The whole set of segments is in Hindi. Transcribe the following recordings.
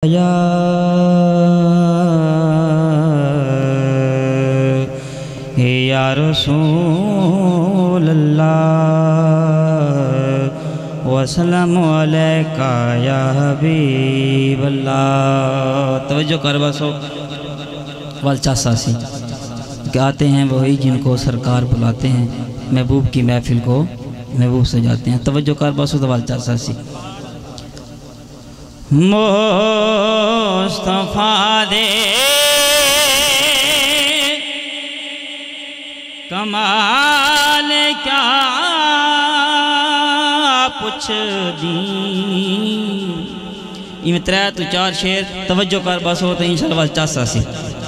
या रसूल अल्लाह वसल्लम अलैका या हबीब अल्लाह। तवज्जो कर बसो वालचा सासी गाते हैं वही जिनको सरकार बुलाते हैं, महबूब की महफिल को महबूब सजाते हैं। तवज्जो कर बसो तो वालचा सासी मुस्तफा दे कमाल क्या पुछ दी। इमें 3 तो 4 शेर तवज्जो कर बस हो तो इंशाअल्लाह चासा सी।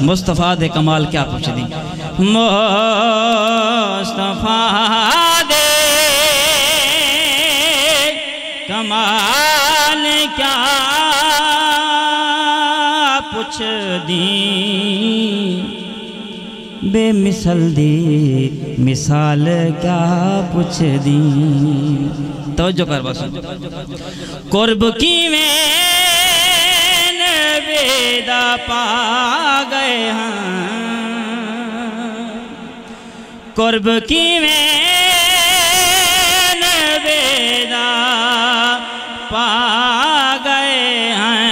मुस्तफा दे कमाल क्या पुछ दी। मुस्तफा दे कमाल क्या पुछ दी। बेमिसल दी मिसाल क्या पुछ दी। तवज्जो कर बस कुर्ब की में बेदा पा गए हैं। कुर्ब की में बेदा पा गए हैं।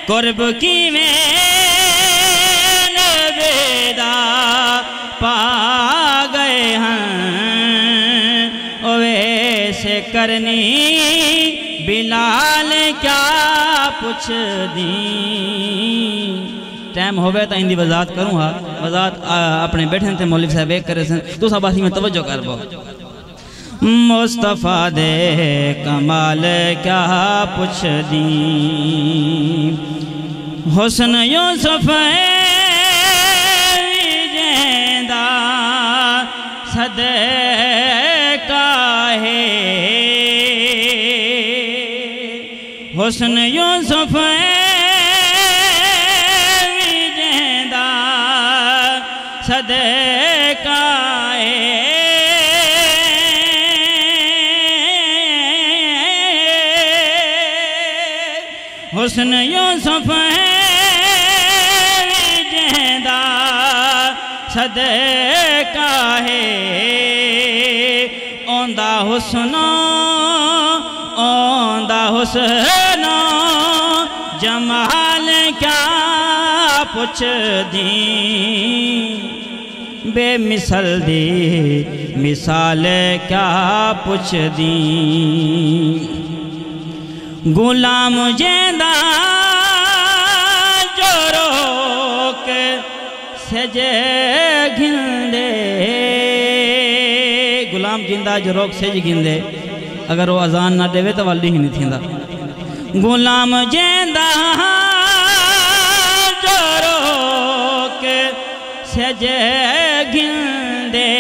कुर्ब की में बेदा पा गए हैं। वैसे करनी बिलाल क्या पुछ दी। टाइम हो गया तो इनकी वजात करूँ। हाँ वजात अपने बैठे थे मौलवी साहब एक करे सन तो सब में तवज्जो कर बो। मुस्तफा दे कमाल क्या पुछ दी। हुस्न यूसुफ विजेंदा सदका है। हुस्न यूसुफ विजेंदा सदका है। हुस्न यूसुफ विजेंदा सदका है। ओंदा हुस्नो जमाल क्या पुछ दी। बेमिसल दी मिसाल क्या पुछ दी। गुलाम जेंदा जो रोक सजे घिंदे। गुलाम जिंदा जो रोक सज घिंदे अगर वो अजान ना देवे तो वाली ही नहीं थींदा। गुलाम जेंदा जो रोक सजे घिंदे।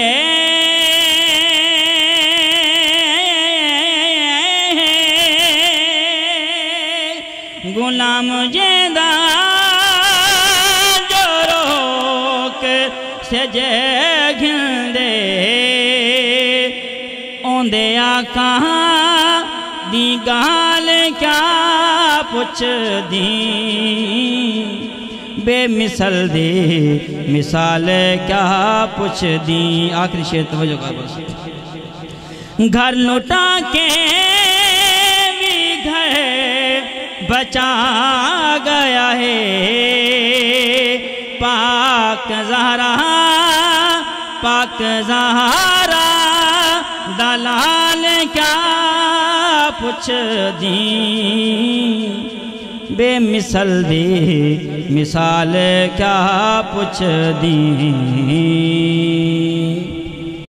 गुलाम जेंदा जो रोक सजे घिंदे। ओंदे आका दी गाल क्या पुछ दी। बेमिसल दी मिसाल क्या पुछ दी। आखिरी शेर तवज्जो कर बस। घर लुटा के भी घर बचा गया है। पाक ज़हरा दलाल क्या पुछ दी। बेमिसल दी मिसाल क्या पुछ दी।